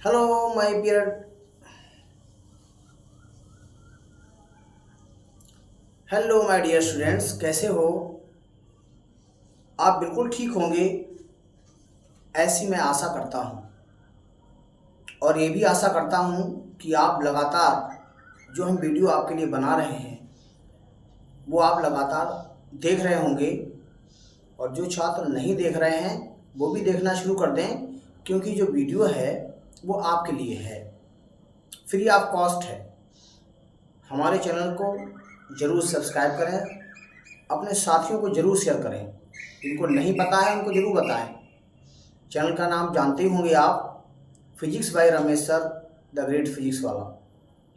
Hello my dear. Hello my dear students, कैसे हो आप? बिल्कुल ठीक होंगे ऐसी मैं आशा करता हूँ। और ये भी आशा करता हूँ कि आप लगातार जो हम वीडियो आपके लिए बना रहे हैं वो आप लगातार देख रहे होंगे। और जो छात्र नहीं देख रहे हैं वो भी देखना शुरू कर दें, क्योंकि जो वीडियो है वो आपके लिए है, फ्री ऑफ कॉस्ट है। हमारे चैनल को ज़रूर सब्सक्राइब करें, अपने साथियों को ज़रूर शेयर करें, जिनको नहीं पता है उनको ज़रूर बताएं। चैनल का नाम जानते ही होंगे आप, physics bye Ramesh sir, the great physics वाला।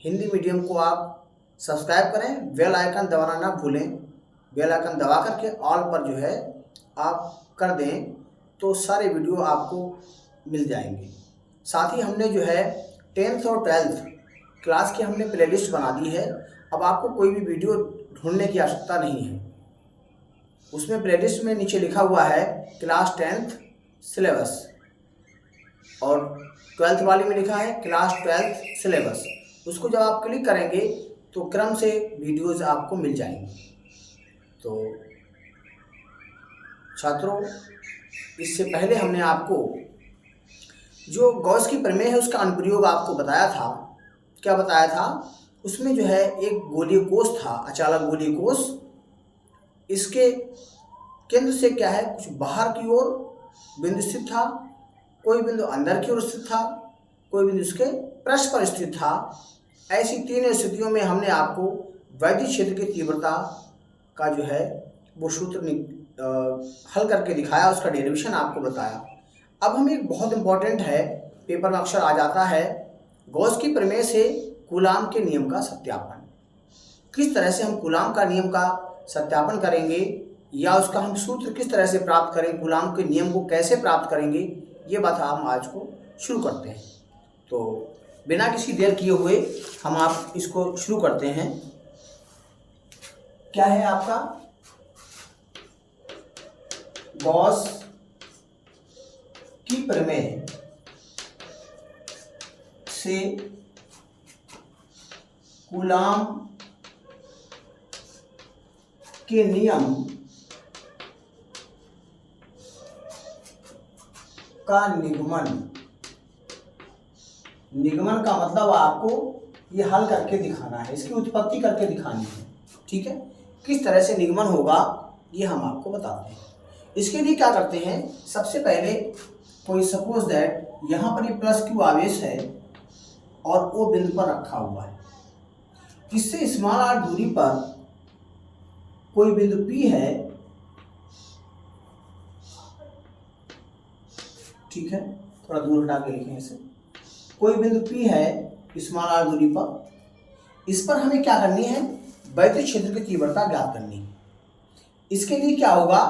हिंदी मीडियम को आप सब्सक्राइब करें, बेल आइकन दबाना ना भूलें। बेल आइकन दबा करके ऑल पर जो है आप कर दें तो सारे वीडियो आपको मिल जाएंगे। साथ ही हमने जो है 10th और 12th क्लास की हमने प्लेलिस्ट बना दी है। अब आपको कोई भी वीडियो ढूंढने की आवश्यकता नहीं है। उसमें प्लेलिस्ट में नीचे लिखा हुआ है क्लास 10th सिलेबस, और 12th वाले में लिखा है क्लास 12th सिलेबस। उसको जब आप क्लिक करेंगे तो क्रम से वीडियोज़ आपको मिल जाएंगे। तो छात्रों, इससे पहले हमने आपको जो गॉस की प्रमेय है उसका अनुप्रयोग आपको बताया था। क्या बताया था? उसमें जो है एक गोलीय कोष था, अचालक गोलीय कोष। इसके केंद्र से क्या है, कुछ बाहर की ओर बिंदु स्थित था, कोई बिंदु अंदर की ओर स्थित था, कोई बिंदु इसके पृष्ठ पर स्थित था। ऐसी तीन स्थितियों में हमने आपको वैद्युत क्षेत्र की तीव्रता का जो है वो सूत्र हल करके दिखाया, उसका डेरिवेशन आपको बताया। अब हमें एक बहुत इंपॉर्टेंट है, पेपर में अक्सर आ जाता है, गॉस की प्रमेय से कूलाम के नियम का सत्यापन। किस तरह से हम कूलाम का नियम का सत्यापन करेंगे, या उसका हम सूत्र किस तरह से प्राप्त करें, कूलाम के नियम को कैसे प्राप्त करेंगे, ये बात हम आज को शुरू करते हैं। तो बिना किसी देर किए हुए हम आप इसको शुरू करते हैं। क्या है आपका? गॉस की प्रमेय से कूलाम के नियम का निगमन। निगमन का मतलब आपको ये हल करके दिखाना है, इसकी उत्पत्ति करके दिखानी है। ठीक है, किस तरह से निगमन होगा ये हम आपको बताते हैं। इसके लिए क्या करते हैं, सबसे पहले कोई सपोज दैट यहाँ पर ये प्लस क्यू आवेश है और ओ बिंदु पर रखा हुआ है। इससे स्मॉल आर दूरी पर कोई बिंदु P है, ठीक है, थोड़ा दूर हटा के लिखें इसे। कोई बिंदु P है स्मॉल आर दूरी पर। इस पर हमें क्या करनी है, वैद्युत क्षेत्र की तीव्रता ज्ञात करनी है। इसके लिए क्या होगा,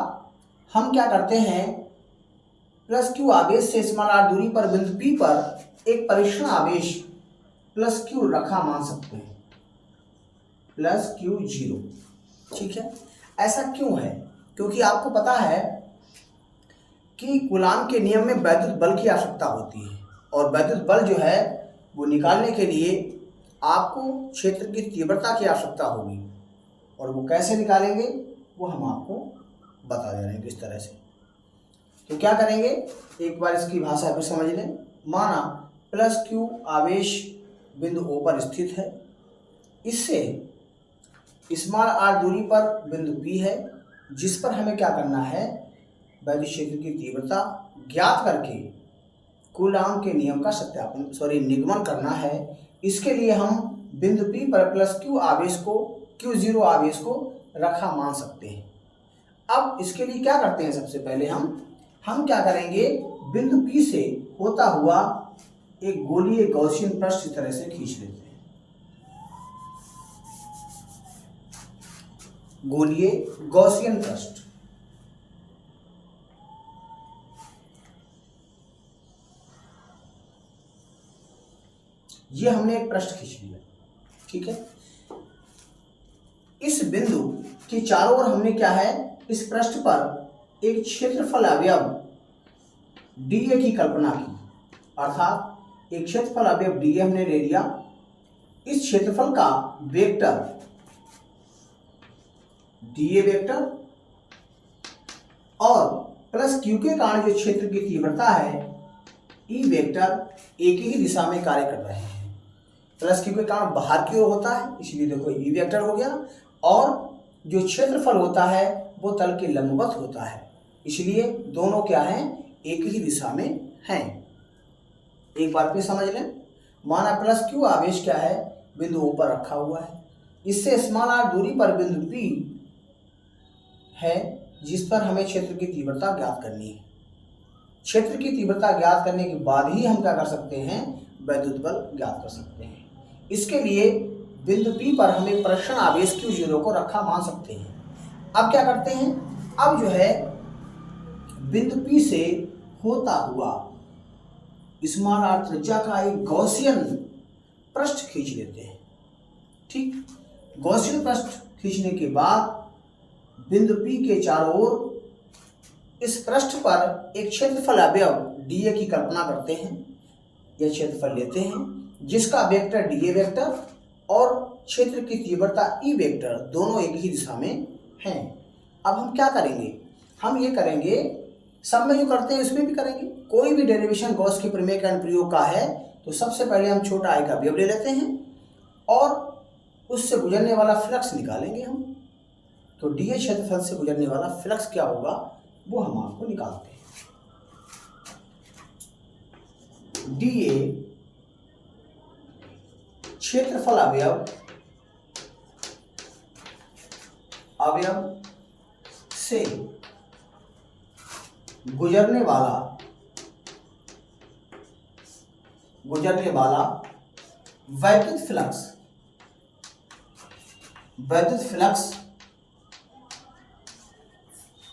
हम क्या करते हैं, प्लस क्यू आवेश से स्मॉल आर दूरी पर बिंदु P पर एक परीक्षण आवेश प्लस क्यू रखा मान सकते हैं, प्लस क्यू 0। ठीक है, ऐसा क्यों है? क्योंकि आपको पता है कि कूलाम के नियम में वैद्युत बल की आवश्यकता होती है, और वैद्युत बल जो है वो निकालने के लिए आपको क्षेत्र की तीव्रता की आवश्यकता होगी। और वो कैसे निकालेंगे वो हम आपको बता दे रहे हैं किस तरह से। तो क्या करेंगे, एक बार इसकी भाषा भी समझ लें। माना प्लस क्यू आवेश बिंदु O पर स्थित है, इससे स्मॉल आर दूरी पर बिंदु P है, जिस पर हमें क्या करना है, वैद्युत क्षेत्र की तीव्रता ज्ञात करके कूलाम के नियम का सत्यापन निगमन करना है। इसके लिए हम बिंदु P पर प्लस क्यू आवेश को, Q0 आवेश को रखा मान सकते हैं। अब इसके लिए क्या करते हैं, सबसे पहले हम क्या करेंगे, बिंदु P से होता हुआ एक गोलीय गॉसियन पृष्ठ इस तरह से खींच लेते हैं। गोलीय गॉसियन पृष्ठ, ये हमने एक पृष्ठ खींच लिया। ठीक है, इस बिंदु के चारों ओर हमने क्या है, इस पृष्ठ पर एक क्षेत्रफल अवयव dA की कल्पना की, अर्थात एक क्षेत्रफल अवयव डी हमने ले लिया, इस क्षेत्रफल का वेक्टर डी वेक्टर और प्लस क्यू के कारण जो क्षेत्र की तीव्रता है ई वेक्टर एक ही दिशा में कार्य कर रहे हैं। प्लस क्यू के कारण बाहर की ओर होता है, इसलिए देखो ई वेक्टर हो गया, और जो क्षेत्रफल होता है वो तल के लंबवत होता है, इसलिए दोनों क्या हैं, एक ही दिशा में हैं। एक बार फिर समझ लें, माना प्लस क्यू आवेश क्या है, बिंदु O पर रखा हुआ है, इससे स्मॉल r दूरी पर बिंदु P है जिस पर हमें क्षेत्र की तीव्रता ज्ञात करनी है। क्षेत्र की तीव्रता ज्ञात करने के बाद ही हम क्या कर सकते हैं, वैद्युत बल ज्ञात कर सकते हैं। इसके लिए बिंदु P पर हमें परीक्षण आवेश Q0 को रखा मान सकते हैं। अब क्या करते हैं, अब जो है बिंदु P से होता हुआ स्मॉल r त्रिज्या का एक गॉसियन पृष्ठ खींच लेते हैं। ठीक, गॉसियन पृष्ठ खींचने के बाद बिंदु P के चारों ओर इस पृष्ठ पर एक क्षेत्रफल अवयव dA की कल्पना करते हैं। यह क्षेत्रफल लेते हैं जिसका वेक्टर dA वेक्टर और क्षेत्र की तीव्रता E वेक्टर दोनों एक ही दिशा में हैं। अब हम क्या करेंगे, हम ये करेंगे, सब में जो करते हैं उसमें भी करेंगे। कोई भी डेरिवेशन गॉस के प्रमेय का अनुप्रयोग का है तो सबसे पहले हम छोटा i का अवयव ले लेते हैं और उससे गुजरने वाला फ्लक्स निकालेंगे हम। तो dA क्षेत्रफल से गुजरने वाला फ्लक्स क्या होगा वो हम आपको निकालते हैं। dA क्षेत्रफल अवयव से गुजरने वाला वैद्युत flux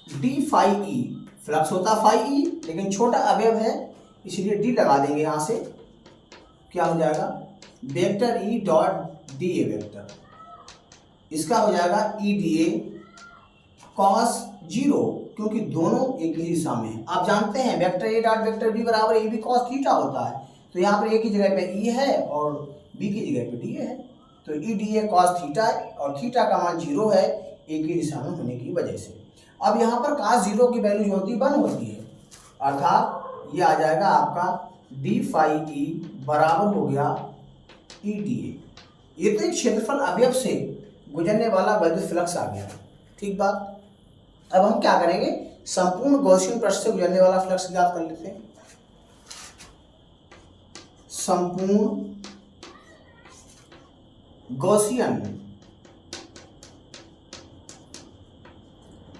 d phi E, flux होता फाई ई लेकिन छोटा अवयव है इसलिए d लगा देंगे। यहाँ से क्या हो जाएगा, vector E dot D A vector, इसका हो जाएगा ई डी ए कॉस 0, क्योंकि दोनों एक ही दिशा में हैं। आप जानते हैं vector A dot vector B बराबर ए बी कॉस थीटा होता है, तो यहाँ पर ए की जगह पे ई है और बी की जगह पे डी है, तो E D A cos theta है और थीटा का मान 0 है एक ही दिशा में होने की वजह से। अब यहाँ पर cos 0 की वैल्यू जो होती है 1 होती है, अर्थात ये आ जाएगा आपका डी फाई ई बराबर हो गया ई डी ए। ये तो एक क्षेत्रफल अवयव से गुजरने वाला वैद्युत फ्लक्स आ गया। ठीक बात। अब हम क्या करेंगे, संपूर्ण गॉसियन पृष्ठ से गुजरने वाला फ्लक्स ज्ञात कर लेते हैं। संपूर्ण गॉसियन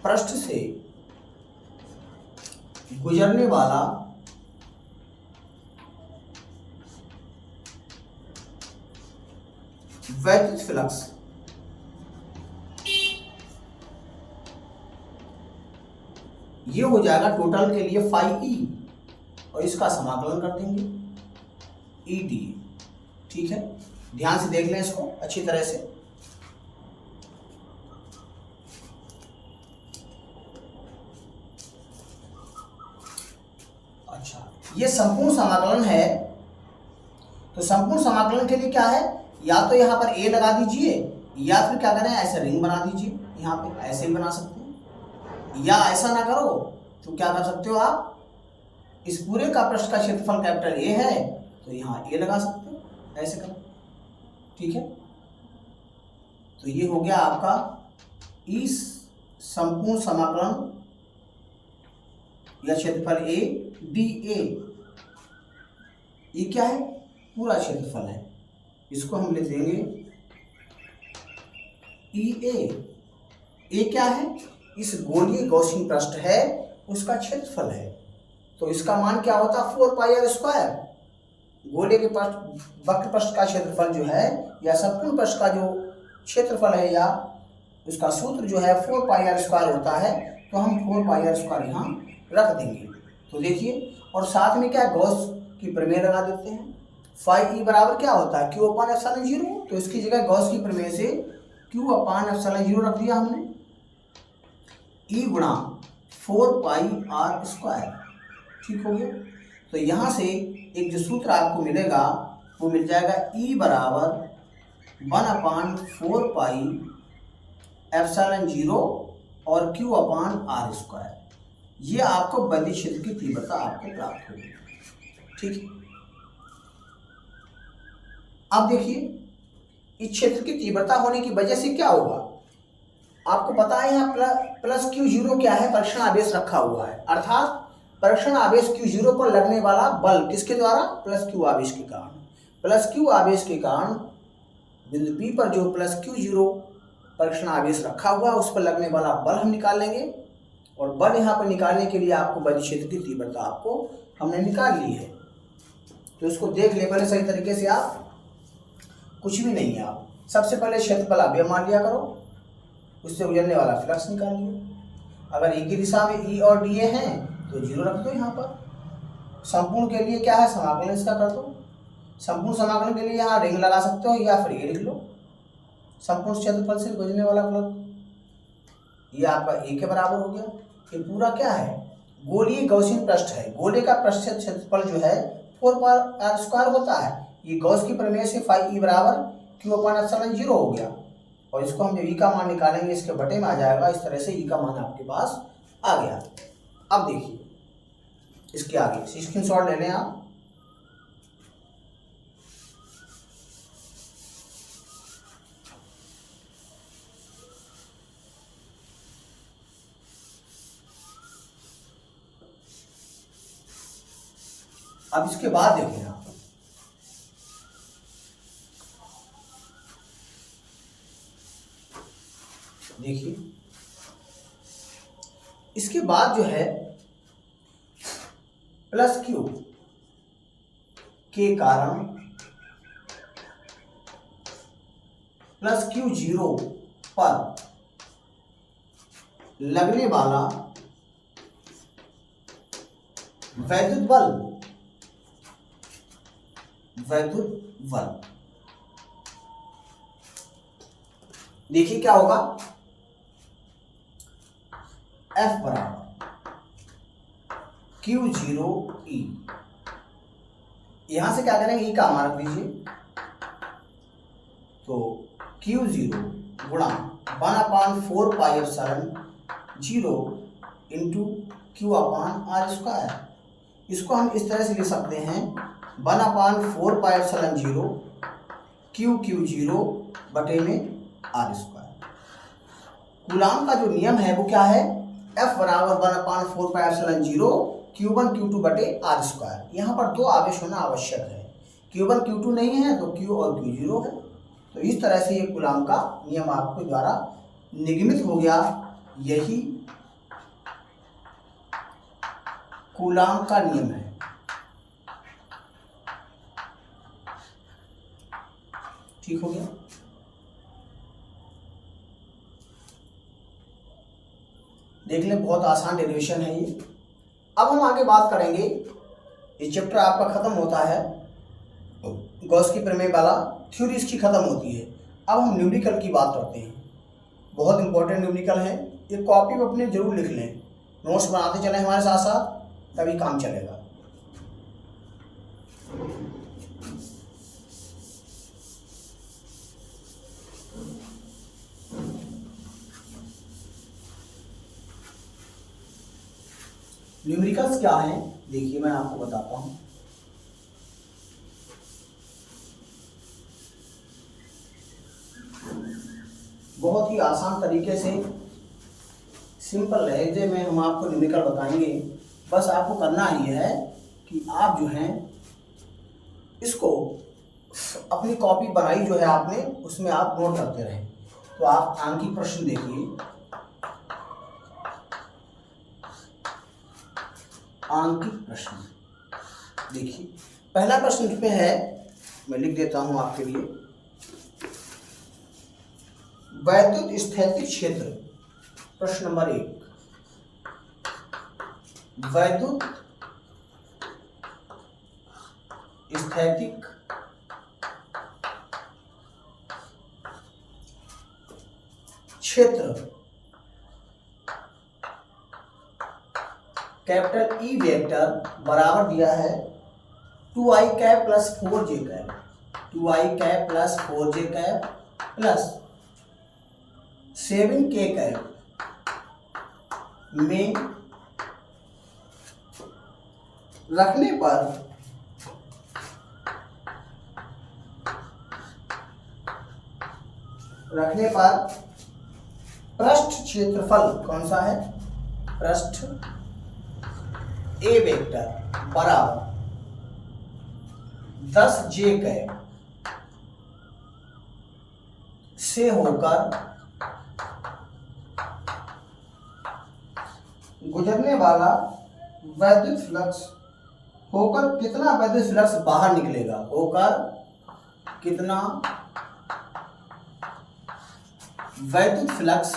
पृष्ठ से गुजरने वाला वैद्युत फ्लक्स ये हो जाएगा टोटल के लिए फाई ई और इसका समाकलन कर देंगे ई डी। ठीक है, ध्यान से देख लें इसको अच्छी तरह से। अच्छा, ये संपूर्ण समाकलन है, तो संपूर्ण समाकलन के लिए क्या है, या तो यहाँ पर a लगा दीजिए या फिर क्या करें ऐसे रिंग बना दीजिए, यहाँ पे ऐसे ही बना सकते हैं, या ऐसा ना करो तो क्या कर सकते हो आप, इस पूरे का पृष्ठ का क्षेत्रफल कैपिटल A है तो यहाँ a लगा सकते हो, ऐसे करो। ठीक है, तो ये हो गया आपका इस संपूर्ण समाकलन या क्षेत्रफल A dA। ये क्या है, पूरा क्षेत्रफल है, इसको हम लिख देंगे EA। A क्या है, इस गोलीय गॉसियन पृष्ठ है उसका क्षेत्रफल है, तो इसका मान क्या होता है 4 पाई आर स्क्वायर। गोले के पृष्ठ वक्र पृष्ठ का क्षेत्रफल जो है या संपूर्ण पृष्ठ का जो क्षेत्रफल है या उसका सूत्र जो है 4 पाई आर स्क्वायर होता है, तो हम 4 पाई आर स्क्वायर यहाँ रख देंगे। तो देखिए, और साथ में क्या गॉस की प्रमेय लगा देते हैं। फाई ई बराबर क्या होता है क्यू अपान एप्सिलॉन 0, तो इसकी जगह गॉस की प्रमेय से क्यू अपान एप्सिलॉन 0 रख दिया हमने, ई गुणा 4 पाई आर स्क्वायर। ठीक हो गया, तो यहाँ से एक जो सूत्र आपको मिलेगा वो मिल जाएगा E बराबर 1/4 पाई एप्सिलॉन 0 और Q अपान R स्क्वायर। ये आपको वैद्युत क्षेत्र की तीव्रता आपको प्राप्त होगी। ठीक है, अब देखिए इस क्षेत्र की तीव्रता होने की वजह से क्या होगा, आपको पता है यहाँ प्लस Q0 क्या है, परीक्षण आवेश रखा हुआ है, अर्थात परीक्षण आवेश Q0 पर लगने वाला बल किसके द्वारा, प्लस Q आवेश के कारण। प्लस Q आवेश के कारण बिंदु P पर जो प्लस Q0 परीक्षण आवेश रखा हुआ है उस पर लगने वाला बल हम निकाल लेंगे, और बल यहाँ पर निकालने के लिए आपको वैद्युत क्षेत्र की तीव्रता आपको हमने निकाल ली है। तो इसको देख ले पहले सही तरीके से, आप कुछ भी नहीं है, आप सबसे पहले क्षेत्रफल अवयय मान लिया करो, उससे गुजरने वाला फ्लक्स निकाल लिया। अगर एक ही दिशा में E और dA हैं तो 0 रख दो यहाँ पर। संपूर्ण के लिए क्या है, समाकलन इसका कर दो। संपूर्ण समाकलन के लिए यहाँ रिंग लगा सकते हो या फिर ये लिख लो, संपूर्ण क्षेत्रफल से गुजरने वाला फ्लक्स, ये आपका A के बराबर हो गया। ये पूरा क्या है, गोलीय गॉसियन पृष्ठ है, गोले का पृष्ठ क्षेत्रफल जो है 4πr² होता है। ये गॉस की प्रमेय से फाई E बराबर Q/ε0 हो गया, और इसको हम जब E का मान निकालेंगे इसके बटे में आ जाएगा। इस तरह से E का मान आपके पास आ गया। अब देखिए इसके आगे स्क्रीनशॉट ले लें आप। अब इसके बाद देखें आप, देखिए इसके बाद जो है प्लस Q के कारण प्लस Q0 पर लगने वाला वैद्युत बल देखिए क्या होगा, F बराबर Q0E। यहां से क्या करेंगे, E का मान रख दीजिए, तो Q0 गुणा 1/4 पाई एप्सिलॉन 0 इंटू Q/r²। इसको हम इस तरह से लिख सकते हैं 1/4 पाई एप्सिलॉन 0 Q0 बटे में r²। कूलाम का जो नियम है वो क्या है, F बराबर 1/4 पाई एप्सिलॉन 0 Q1 Q2 बटे r²। यहाँ पर दो आवेश होना आवश्यक है, Q1 Q2 नहीं है तो Q और Q0 है। तो इस तरह से ये कूलाम का नियम आपके द्वारा निगमित हो गया। यही कूलाम का नियम है। ठीक हो गया। देख लें, बहुत आसान डेरिवेशन है ये। अब हम आगे बात करेंगे, ये चैप्टर आपका खत्म होता है, गॉस की प्रमेय वाला थ्योरी इसकी खत्म होती है। अब हम न्यूमेरिकल की बात करते हैं, बहुत इंपॉर्टेंट न्यूमेरिकल है। ये कॉपी में अपने जरूर लिख लें, नोट्स बनाते चलें हमारे साथ साथ, तभी काम चलेगा। न्यूमेरिकल्स क्या हैं, देखिए मैं आपको बताता हूं। बहुत ही आसान तरीके से सिंपल लहजे में हम आपको न्यूमेरिकल बताएंगे। बस आपको करना ही है कि आप जो हैं इसको अपनी कॉपी बनाई जो है आपने, उसमें आप नोट करते रहें। तो आप आंकिक प्रश्न देखिए, आंकिक प्रश्न देखिए। पहला प्रश्न इसमें है, मैं लिख देता हूं आपके लिए, वैद्युत स्थैतिक क्षेत्र। प्रश्न नंबर 1, वैद्युत स्थैतिक क्षेत्र कैपिटल E वेक्टर बराबर दिया है 2i cap plus 4j cap, 2i cap plus 4j cap plus 7k cap में रखने पर पृष्ठ क्षेत्रफल कौन सा है, पृष्ठ ए वेक्टर बराबर 10j कैप से होकर गुजरने वाला वैद्युत फ्लक्स होकर कितना वैद्युत फ्लक्स बाहर निकलेगा, होकर कितना वैद्युत फ्लक्स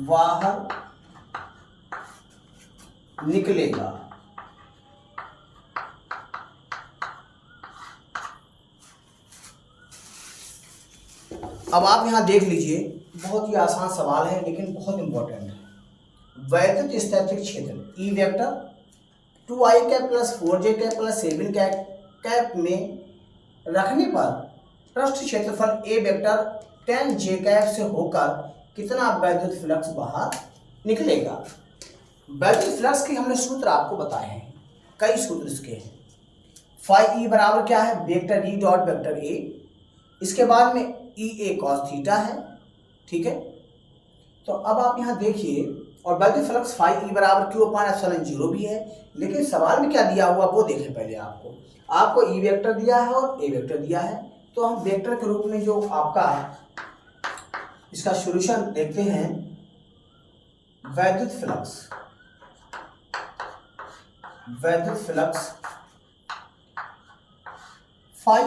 बाहर निकलेगा। अब आप यहां देख लीजिए, बहुत ही आसान सवाल है लेकिन बहुत इंपॉर्टेंट है। वैद्युत स्थैतिक क्षेत्र E vector 2i cap plus 4j cap plus 7k cap में रखने पर पृष्ठ क्षेत्रफल ए वेक्टर 10j कैप से होकर कितना वैद्युत फ्लक्स बाहर निकलेगा। वैद्युत फ्लक्स के हमने सूत्र आपको बताए हैं, कई सूत्र इसके हैं। फाई ई बराबर क्या है, vector E dot vector A, इसके बाद में ई ए कॉस थीटा है, ठीक है। तो अब आप यहाँ देखिए, और वैद्युत फ्लक्स फाई ई बराबर क्यू अपान एप्सिलॉन 0 भी है, लेकिन सवाल में क्या दिया हुआ वो देखें पहले। आपको ई वेक्टर दिया है और ए वेक्टर दिया है, तो हम वेक्टर के रूप में जो आपका इसका सॉल्यूशन देखते हैं। वैद्युत फ्लक्स फाई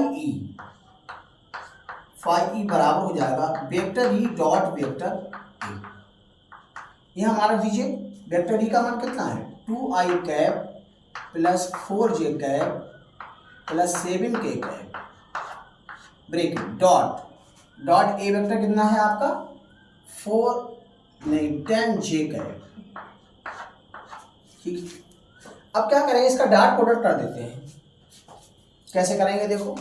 ई बराबर हो जाएगा vector E dot vector A. ये हमारा दीजिए, वेक्टर ई का मान कितना है, 2i cap plus 4j cap plus 7k cap bracket dot A vector कितना है आपका 10j कैप, ठीक। अब क्या करेंगे, इसका डॉट प्रोडक्ट कर देते हैं। कैसे करेंगे देखो,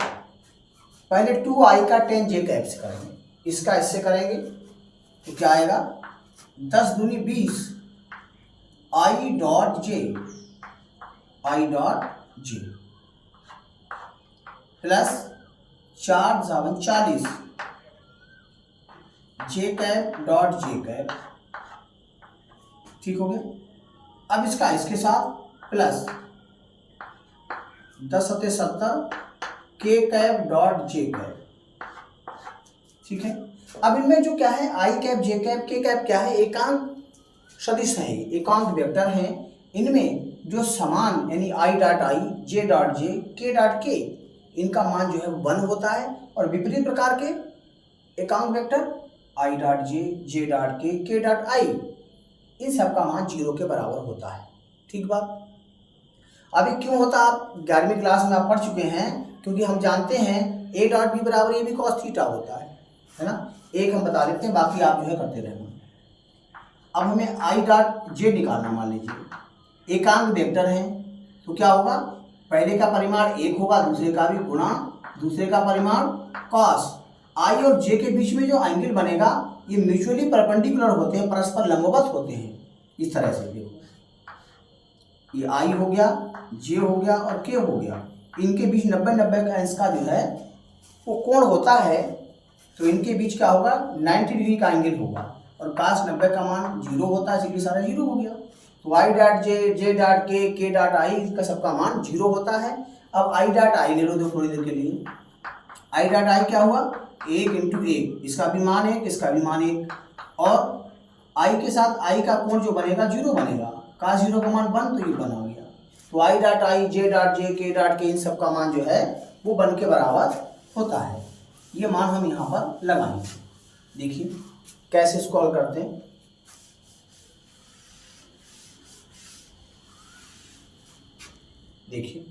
पहले 2i का 10j कैप से करेंगे, इसका इससे करेंगे तो क्या आएगा 10 दूनी 20 i dot J plus 4 7 40 j cap dot j cap, ठीक हो गया। अब इसका इसके साथ प्लस 10 सत्ते 70 k cap dot j cap, ठीक है। अब इनमें जो क्या है i cap j cap k cap क्या है, एकांक सदिश है, एकांक वेक्टर हैं। इनमें जो समान यानी i dot i j dot j k dot k, इनका मान जो है 1 होता है, और विपरीत प्रकार के एकांक vector i dot j dot k dot i, इन सब का मान 0 के बराबर होता है, ठीक बात। अभी क्यों होता, आप 11वीं क्लास में आप पढ़ चुके हैं, क्योंकि हम जानते हैं a डॉट b बराबर ए बी कॉस थीटा होता है ना। एक हम बता देते हैं, बाकी आप जो है करते रहना। अब हमें i डॉट j निकालना, मान लीजिए एकांक वेक्टर है, तो क्या होगा, पहले का परिमाण 1 होगा, दूसरे का भी गुणा दूसरे का परिमाण कॉस। i और j के बीच में जो एंगल बनेगा ये म्यूचुअली परपेंडिकुलर होते हैं, परस्पर लंबवत होते हैं। इस तरह से देखो, ये i हो गया, j हो गया और k हो गया, इनके बीच 90-90 का अंश का जो है वो कोण होता है, तो इनके बीच क्या होगा 90 डिग्री का एंगल होगा, और cos 90 का मान 0 होता है, इसलिए सारा 0 हो गया। तो i dot j dot k dot i, इसका सबका मान 0 होता है। अब i डॉट i ले लो दो थोड़ी देर के लिए, i डॉट i क्या हुआ 1 इंटू 1, इसका भी मान 1, इसका भी मान 1, और i के साथ i का कोण जो बनेगा 0 बनेगा, cos 0 का मान 1, तो ये 1 आ गया। तो i dot i j dot j k dot k इन सब का मान जो है वो 1 के बराबर होता है। ये मान हम यहाँ पर लगाएंगे, देखिए कैसे इसको हल करते हैं। देखिए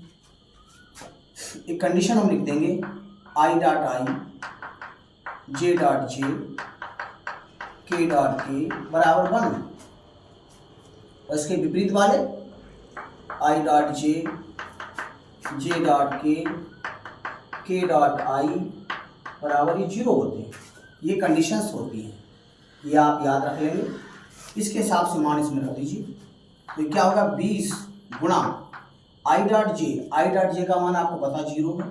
एक कंडीशन हम लिख देंगे, i dot i j dot j k dot k बराबर 1, और इसके विपरीत वाले I dot J, J dot के डॉट आई बराबर ये 0 होते हैं। ये कंडीशंस होती हैं, ये आप याद रख लेंगे। इसके हिसाब से मान इसमें रख दीजिए। तो क्या होगा 20 गुणा आई डॉट जे का मान आपको पता 0 है,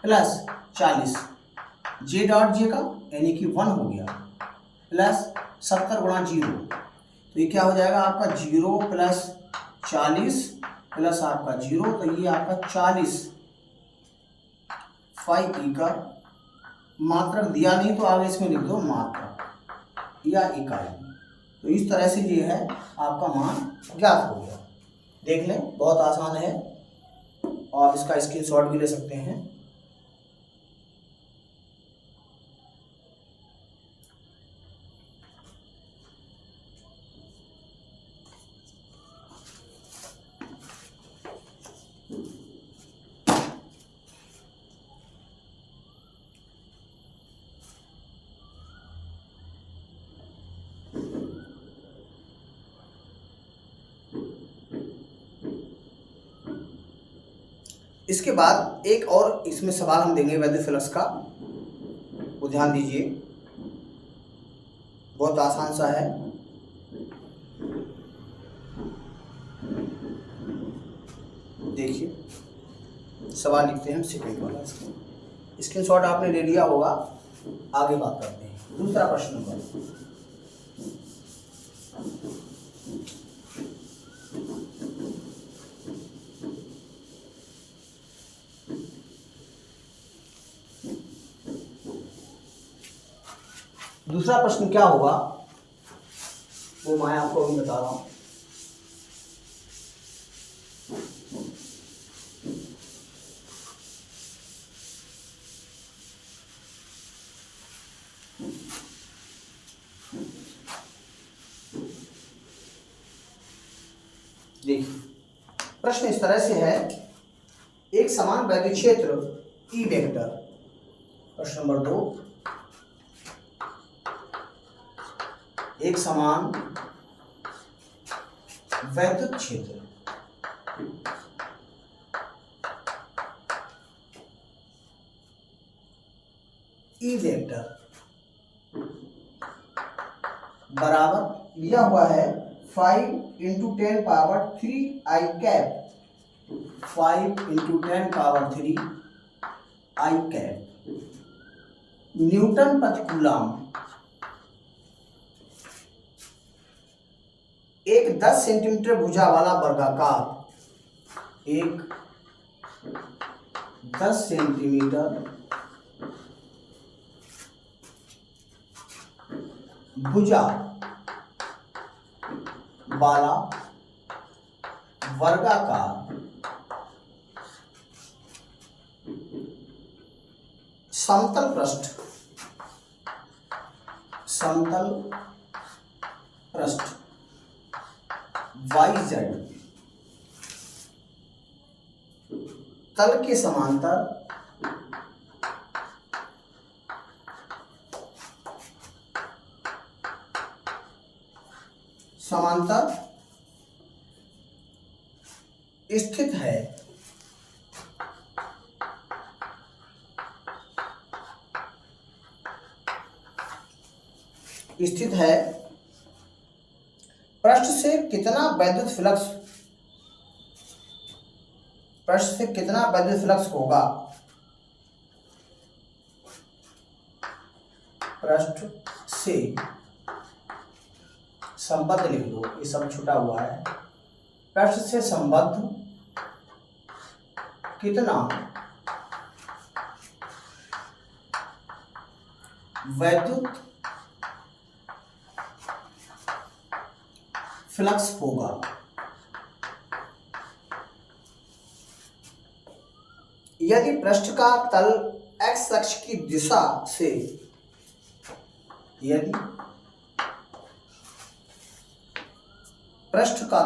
प्लस 40 जे डॉट जे का यानी कि 1 हो गया, प्लस 70 गुणा 0। तो ये क्या हो जाएगा आपका 0 प्लस 40 प्लस आपका 0, तो ये आपका 40 5 का मात्रक दिया नहीं तो आगे इसमें लिख दो मात्रक या इकाई। तो इस तरह से ये है आपका मान ज्ञात हो गया। देख लें, बहुत आसान है और इसका स्क्रीनशॉट भी ले सकते हैं। इसके बाद एक और इसमें सवाल हम देंगे वैद्युत फ्लक्स का, वो ध्यान दीजिए, बहुत आसान सा है। देखिए सवाल लिखते हैं हम सेकंड वाला। स्क्रीनशॉट आपने ले लिया होगा, आगे बात करते हैं। दूसरा प्रश्न नंबर, दूसरा प्रश्न क्या होगा वो मैं आपको अभी बता रहा हूं। देखिए प्रश्न इस तरह से है, एक समान वैद्युत क्षेत्र ई वेक्टर। प्रश्न नंबर 2, एक समान वैद्युत क्षेत्र ई वेक्टर बराबर दिया हुआ है 5 × 10⁻³ आई कैप, 5 × 10⁻³ आई कैप न्यूटन प्रति कूलम। एक 10 सेंटीमीटर भुजा वाला वर्गाकार, एक 10 सेंटीमीटर भुजा वाला वर्गाकार समतल पृष्ठ YZ तल के समांतर स्थित है। पृष्ठ से कितना वैद्युत फ्लक्स होगा? पृष्ठ से संबद्ध लिख दो, ये सब छुटा हुआ है। पृष्ठ से संबद्ध कितना वैद्युत फ्लक्स होगा? यदि पृष्ठ का तल x अक्ष की दिशा से, यदि पृष्ठ का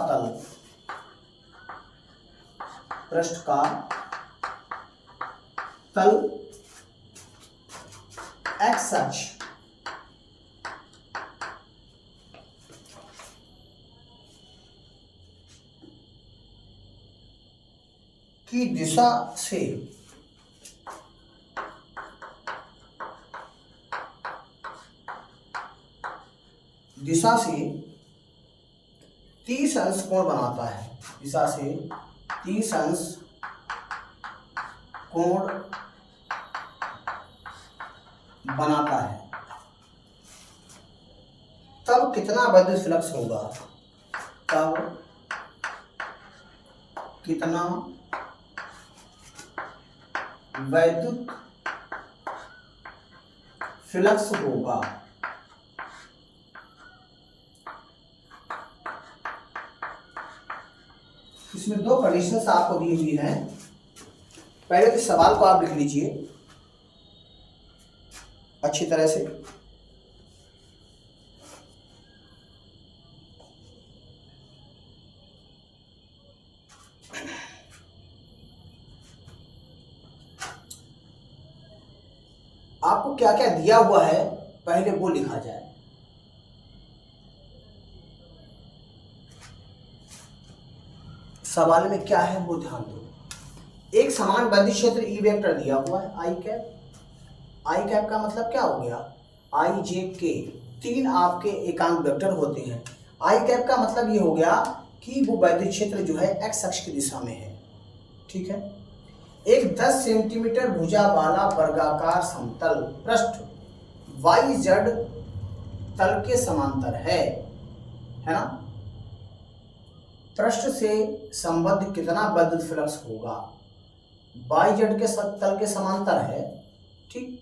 तल x अक्ष की दिशा से दिशा से 30 अंश कोण बनाता है, दिशा से 30 अंश कोण बनाता है, तब कितना वैद्युत फ्लक्स होगा, तब कितना वैद्युत फ्लक्स होगा। इसमें दो कंडीशंस आपको दी हुई हैं। पहले तो सवाल को आप लिख लीजिए अच्छी तरह से। आपको क्या क्या दिया हुआ है पहले वो लिखा जाए। सवाल में क्या है वो ध्यान दो। एक समान वैद्युत क्षेत्र ई वेक्टर दिया हुआ है आई कैप। आई कैप का मतलब क्या हो गया, आई जे के, 3 आपके एकांक वेक्टर होते हैं। आई कैप का मतलब ये हो गया कि वो वैद्युत क्षेत्र जो है एक्स अक्ष की दिशा में है, ठीक है। एक 10 सेंटीमीटर भुजा वाला वर्गाकार समतल पृष्ठ वाई जेड तल के समांतर है ना। पृष्ठ से संबद्ध कितना वैद्युत फ्लक्स होगा, वाई जेड के तल के समांतर है, ठीक।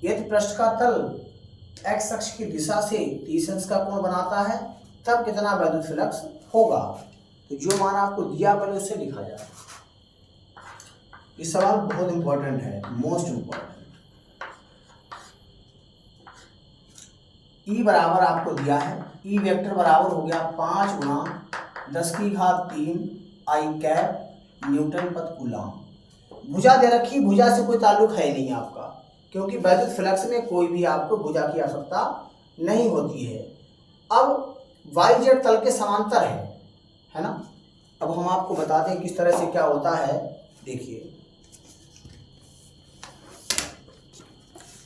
यदि पृष्ठ का तल एक्स अक्ष की दिशा से 30 अंश का कोण बनाता है तब कितना वैद्युत फ्लक्स होगा। तो जो मान आपको दिया पहले उससे लिखा जाए। ये सवाल बहुत इंपॉर्टेंट है, मोस्ट इंपॉर्टेंट। ई बराबर आपको दिया है, ई वेक्टर बराबर हो गया 5 गुणा 10 की घात 3 आई कैप न्यूटन प्रति कूलम। भुजा दे रखी, भुजा से कोई ताल्लुक है नहीं आपका, क्योंकि वैद्युत फ्लक्स में कोई भी आपको भुजा की आवश्यकता नहीं होती है। अब वाई जेड तल के समांतर है ना। अब हम आपको बताते हैं किस तरह से क्या होता है। देखिए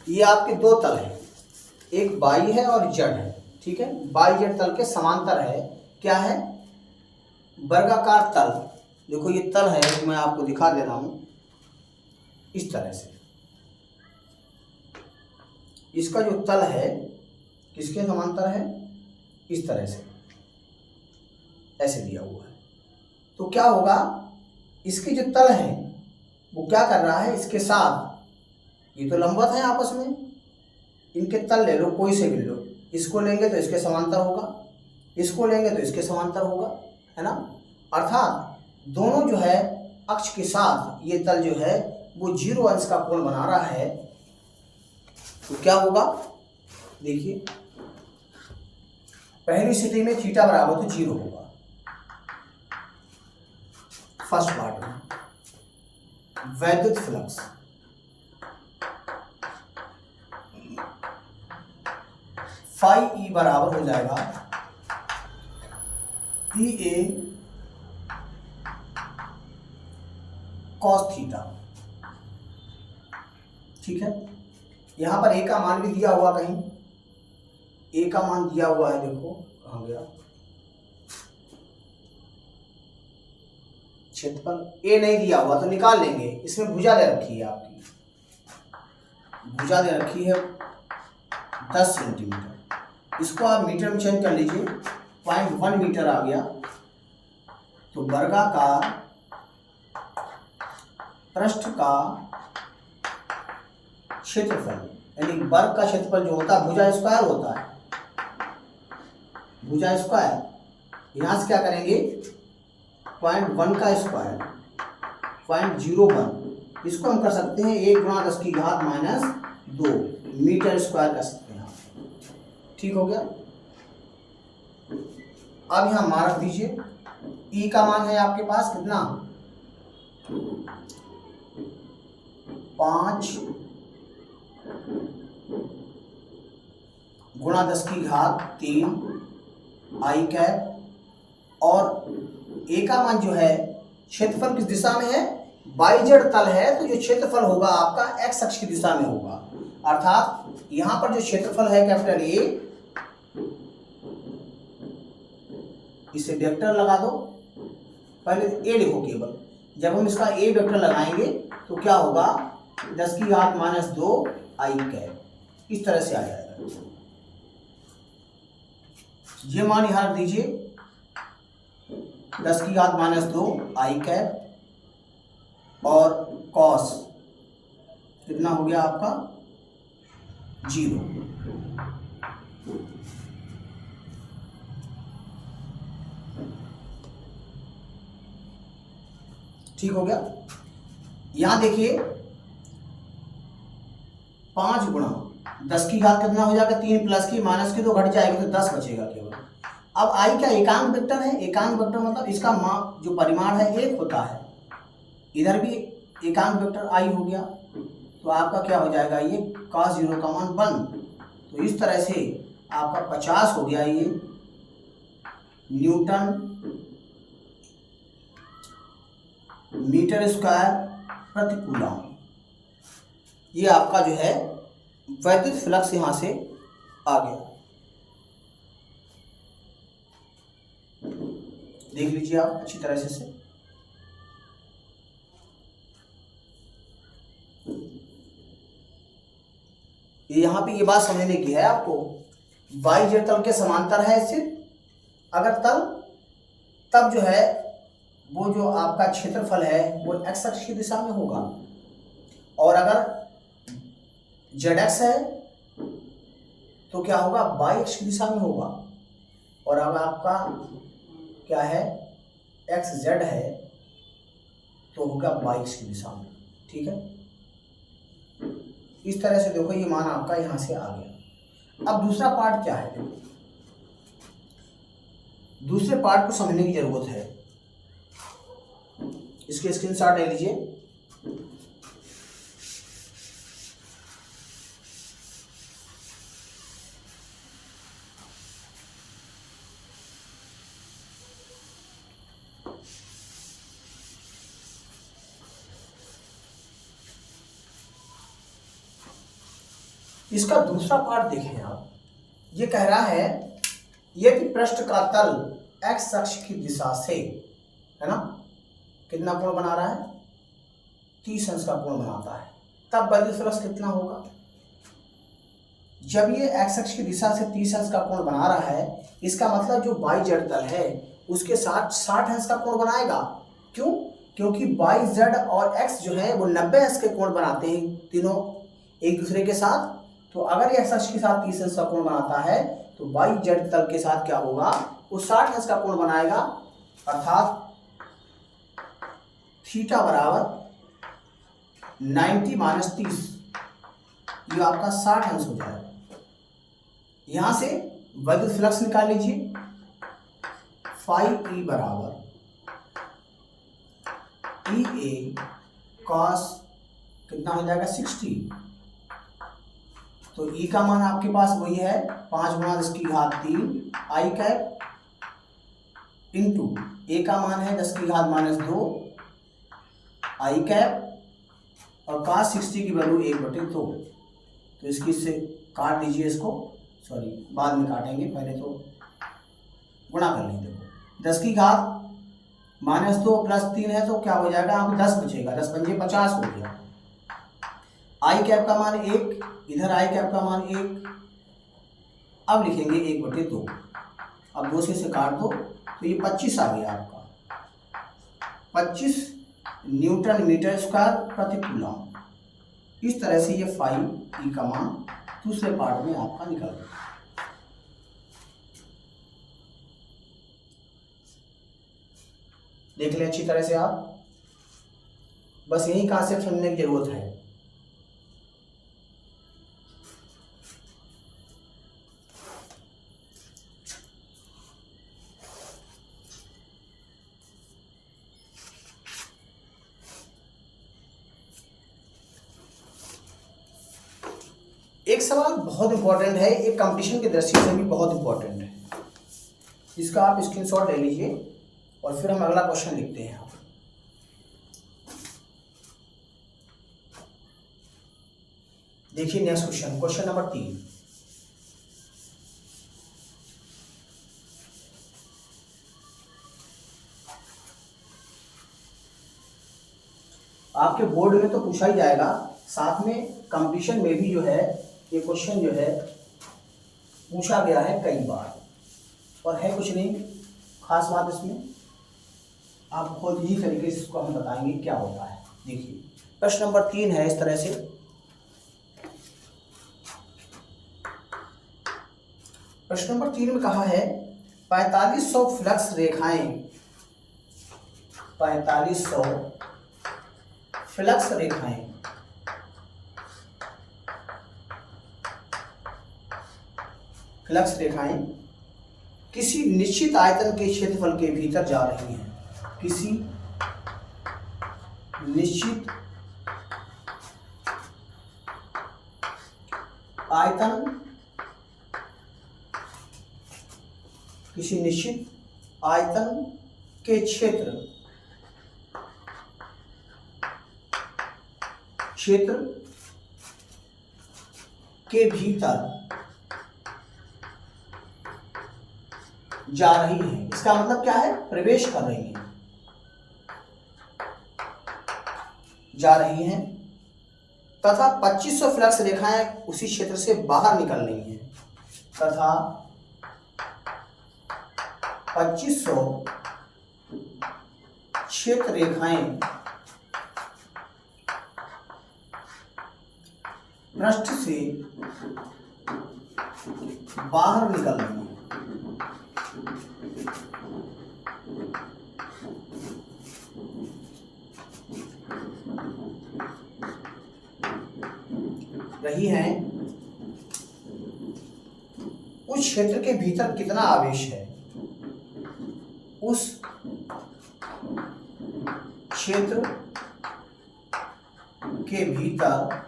ये आपके दो तल हैं, एक वाई है और जेड है, ठीक है। वाई जेड तल के समांतर है, क्या है, वर्गाकार तल। देखो ये तल है, मैं आपको दिखा दे रहा हूं इस तरह से। इसका जो तल है किसके समांतर है, इस तरह से, ऐसे दिया हुआ है। तो क्या होगा, इसके जो तल है वो क्या कर रहा है, इसके साथ, ये तो लंबवत है आपस में, इनके तल ले लो, कोई से भी लो, इसको लेंगे तो इसके समांतर होगा, इसको लेंगे तो इसके समांतर होगा, है ना। अर्थात दोनों जो है अक्ष के साथ ये तल जो है वो 0 अंश का कोण बना रहा है। तो क्या होगा, देखिए पहली स्थिति में थीटा बराबर तो 0 होगा, फर्स्ट पार्ट में वैद्युत फ्लक्स फाई ई बराबर हो जाएगा ई ए कॉस थीटा, ठीक है। यहां पर ए का मान भी दिया हुआ, कहीं ए का मान दिया हुआ है, देखो कहां गया, क्षेत्रफल ए नहीं दिया हुआ तो निकाल लेंगे। इसमें भुजा दे रखी है आपकी, भुजा दे रखी है 10 सेंटीमीटर, इसको आप मीटर में चेंज कर लीजिए, 0.1 मीटर आ गया। तो वर्गाकार पृष्ठ का क्षेत्रफल, यानी वर्ग का क्षेत्रफल जो होता है भुजा स्क्वायर होता है, भुजा स्क्वायर। यहां से क्या करेंगे, 0.1 का स्क्वायर 0.01, इसको हम कर सकते हैं 1 गुणा 10 की घात -2 मीटर स्क्वायर कर सकते हैं, ठीक हो गया। अब यहां मान रख दीजिए, ई का मान है आपके पास कितना, 5 गुणा 10 की घात 3 आई कैप, और ए का मान जो है क्षेत्रफल किस दिशा में है, वाईजेड तल है, तो जो क्षेत्रफल होगा आपका एक्स अक्ष की दिशा में होगा। अर्थात यहां पर जो क्षेत्रफल है कैपिटल ए, इसे वेक्टर लगा दो, पहले ए लिखो केवल। जब हम इसका ए वेक्टर लगाएंगे तो क्या होगा, 10 की घात -2 आई कैप, इस तरह से आ जाएगा। ये मान यहां रख दीजिए, 10 की घात -2 आई कैप, और कॉस कितना हो गया आपका 0। ठीक हो गया। यहां देखिए 5 गुणा 10 की घात कितना हो जाएगा, 3 प्लस की माइनस की तो घट जाएगी, तो 10 बचेगा केवल। अब आई क्या एकांक वेक्टर है, एकांक वेक्टर मतलब इसका जो परिमाण है 1 होता है, इधर भी एकांक वेक्टर आई हो गया, तो आपका क्या हो जाएगा, ये cos 0 का मान 1। तो इस तरह से आपका 50 हो गया ये न्यूटन मीटर स्क्वायर प्रति कूलम। ये आपका जो है वैद्युत फ्लक्स यहां से आ गया। देख लीजिए आप अच्छी तरह से। यहां पे ये बात समझने की है आपको, वाईजेड तल के समांतर है स्थित अगर तल, तब जो है वो जो आपका क्षेत्रफल है वो एक्स अक्ष की दिशा में होगा, और अगर जेड एक्स है तो क्या होगा, वाई अक्ष की दिशा में होगा, और अगर आपका क्या है एक्स जेड है तो होगा वाई अक्ष की दिशा में। ठीक है, इस तरह से देखो ये मान आपका यहां से आ गया। अब दूसरा पार्ट क्या है, देखो दूसरे पार्ट को समझने की जरूरत है। इसके स्क्रीनशॉट ले लीजिए। इसका दूसरा पार्ट देखें आप, ये कह रहा है यदि पृष्ठ का तल एक्स अक्ष की दिशा से, है ना, कितना कोण बना रहा है, 30 अंश का कोण बनाता है, तब वैद्युत फ्लक्स कितना होगा। जब ये एक्स अक्ष की दिशा से 30 अंश का कोण बना रहा है, इसका मतलब जो वाई जेड तल है उसके साथ 60 अंश का कोण बनाएगा। क्यों, क्योंकि वाई जेड और एक्स जो है वो 90 अंश के कोण बनाते हैं तीनों एक दूसरे के साथ। तो अगर एक्स अक्ष के साथ 30 अंश का कोण बनाता है तो वाई जेड तल के साथ क्या होगा, वो 60 अंश का कोण बनाएगा, अर्थात थीटा बराबर 90 - 30, ये आपका 60 अंश हो जाएगा। यहां से वैद्युत फ्लक्स निकाल लीजिए, फाई ई बराबर ई ए कॉस कितना हो जाएगा 60। तो ई का मान आपके पास वही है 5 गुणा 10 की घात 3 आई कैप, इंटू ए का मान है 10 की घात -2 आई कैप, और cos 60 की वैल्यू 1/2। तो इसकी से काट दीजिए इसको, सॉरी बाद में काटेंगे, पहले तो गुणा कर लेंगे। देखो 10 की घात -2 + 3 है तो क्या हो जाएगा, आपको 10 बचेगा, 10 पंजे 50 हो गया। आई कैप का मान 1, इधर आई कैप का मान 1, अब लिखेंगे 1/2। अब 2 से काट दो तो ये 25 आ गया आपका, 25 न्यूटन मीटर स्क्वायर प्रति कूलम। इस तरह से ये फाई ई का मान दूसरे पार्ट में आपका निकल गया। देख लें अच्छी तरह से आप, बस यही कॉन्सेप्ट समझने की जरूरत है। एक सवाल बहुत इंपॉर्टेंट है, एक कंपटीशन की दृष्टि से भी बहुत इंपॉर्टेंट है। इसका आप स्क्रीनशॉट ले लीजिए और फिर हम अगला क्वेश्चन लिखते हैं। देखिए नेक्स्ट क्वेश्चन, क्वेश्चन नंबर 3। आपके बोर्ड में तो पूछा ही जाएगा, साथ में कंपटीशन में भी जो है ये क्वेश्चन जो है पूछा गया है कई बार, और है कुछ नहीं खास बात इसमें, आप बहुत ही तरीके से इसको हम बताएंगे क्या होता है। देखिए प्रश्न नंबर 3 है इस तरह से, प्रश्न नंबर 3 में कहा है 4500 फ्लक्स रेखाएं, 4500 फ्लक्स रेखाएं फ्लक्स रेखाएं किसी निश्चित आयतन के क्षेत्रफल के भीतर जा रही हैं, किसी निश्चित आयतन के क्षेत्र के भीतर जा रही है। इसका मतलब क्या है, प्रवेश कर रही है, जा रही हैं, तथा 2500 फ्लक्स रेखाएं उसी क्षेत्र से बाहर निकल रही हैं, तथा 2500 क्षेत्र रेखाएं पृष्ठ से बाहर निकल रही हैं। रही हैं, उस क्षेत्र के भीतर कितना आवेश है, उस क्षेत्र के भीतर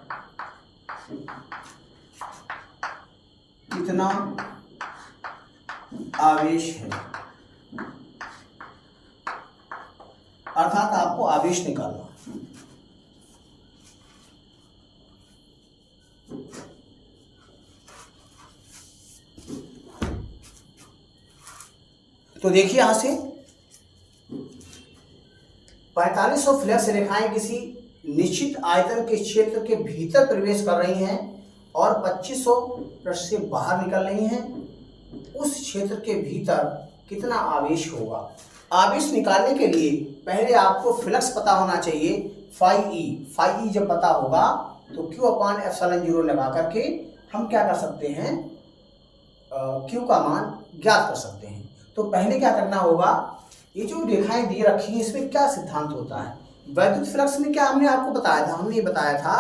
कितना आवेश है, अर्थात आपको आवेश निकालना। तो देखिए यहां से 4500 फ्लक्स रेखाएं किसी निश्चित आयतन के क्षेत्र के भीतर प्रवेश कर रही हैं और 2500 पृष्ठ से बाहर निकल रही हैं। उस क्षेत्र के भीतर कितना आवेश होगा। आवेश निकालने के लिए पहले आपको फ्लक्स पता होना चाहिए, फाई जब पता होगा तो Q/ε0 लगा करके हम क्या कर सकते हैं, Q का मान ज्ञात कर सकते हैं। तो पहले क्या करना होगा, ये जो रेखाएं दी रखी हैं इसमें क्या सिद्धांत होता है। वैद्युत फ्लक्स में क्या हमने आपको बताया था, हमने ये बताया था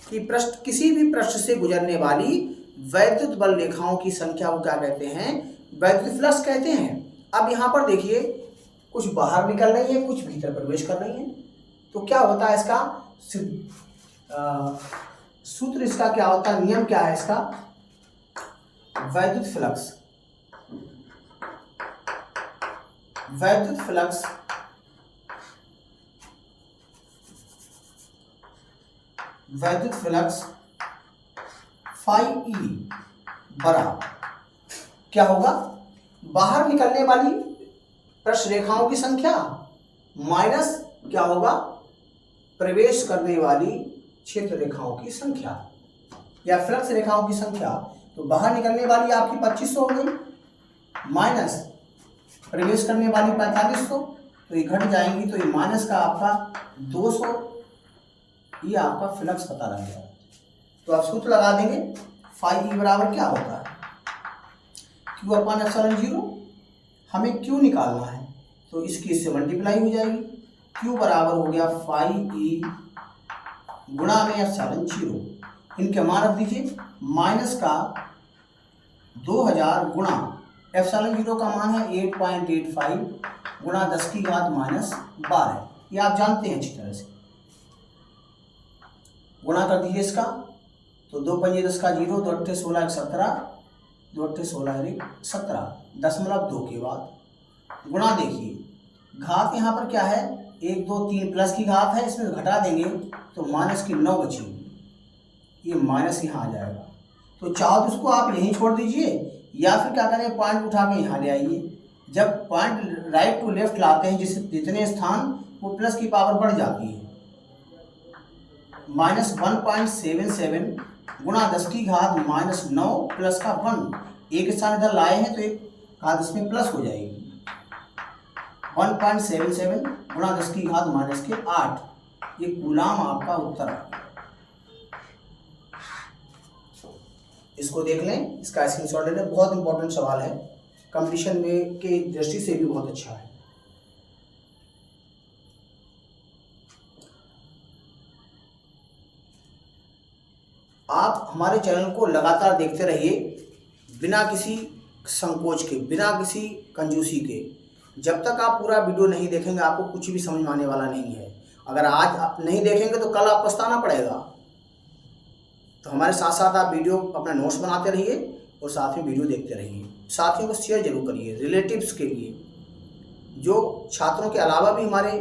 कि पृष्ठ, किसी भी पृष्ठ से गुजरने वाली वैद्युत बल रेखाओं की संख्या को क्या कहते हैं, वैद्युत फ्लक्स कहते हैं। अब यहाँ पर देखिए कुछ बाहर निकल रही है, कुछ भीतर प्रवेश कर रही है, तो क्या होता है इसका सूत्र, इसका क्या होता है, नियम क्या है इसका, वैद्युत फ्लक्स फाई ई बराबर क्या होगा, बाहर निकलने वाली पृष्ठ रेखाओं की संख्या माइनस क्या होगा, प्रवेश करने वाली क्षेत्र रेखाओं की संख्या या फ्लक्स रेखाओं की संख्या। तो बाहर निकलने वाली आपकी 2500 हो गई, माइनस प्रवेश करने वाली 4500, तो ये घट जाएंगी, तो ये माइनस का आपका 200, ये आपका फ्लक्स पता लग गया। तो आप सूत्र लगा देंगे, फाई ई बराबर क्या होता है, Q/ε0, हमें Q निकालना है तो इसकी इससे मल्टीप्लाई हो जाएगी, Q बराबर हो गया फाई ई गुणा में ε0, इनके मान रख दीजिए, माइनस का 2000 गुणा ε0 का मान है 8.85 गुणा 10 की घात -12, ये आप जानते हैं अच्छी तरह से। गुणा कर दीजिए इसका, तो 2 पंजे 10 का 0, 2 अट्ठे 16 17, 2 अट्ठे 16 17, 0.2 के बाद गुणा, देखिए घात यहाँ पर क्या है, 1 2 3 प्लस की घात है, इसमें घटा देंगे तो माइनस की 9 बचेगी, ये माइनस यहाँ आ जाएगा। तो चाहो तो इसको आप यहीं छोड़ दीजिए या फिर क्या करें, पॉइंट उठा के यहाँ ले आइए। जब पॉइंट राइट टू लेफ्ट लाते हैं जितने स्थान, वो प्लस की पावर बढ़ जाती है। -1.77 गुणा 10 की घात -9 प्लस का 1, एक स्थान इधर लाए हैं तो एक घात इसमें प्लस हो जाएगी। 1.77 गुणा 10 की घात -8, ये कूलाम आपका उत्तर है। इसको देख लें, इसका स्क्रीनशॉट ले लें, बहुत इंपॉर्टेंट सवाल है, कंपटीशन में के दृष्टि से भी बहुत अच्छा है। आप हमारे चैनल को लगातार देखते रहिए, बिना किसी संकोच के, बिना किसी कंजूसी के। जब तक आप पूरा वीडियो नहीं देखेंगे आपको कुछ भी समझ में आने वाला नहीं है। अगर आज आप नहीं देखेंगे तो कल आप पछताना पड़ेगा। तो हमारे साथ साथ आप वीडियो अपना नोट्स बनाते रहिए और साथ में वीडियो देखते रहिए। साथियों को शेयर जरूर करिए, रिलेटिव्स के लिए। जो छात्रों के अलावा भी हमारे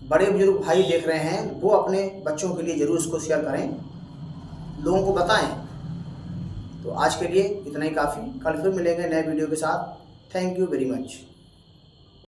बड़े बुजुर्ग भाई देख रहे हैं, वो अपने बच्चों के लिए ज़रूर इसको शेयर करें, लोगों को बताएं। तो आज के लिए इतना ही काफ़ी, कल फिर मिलेंगे नए वीडियो के साथ। Thank you very much.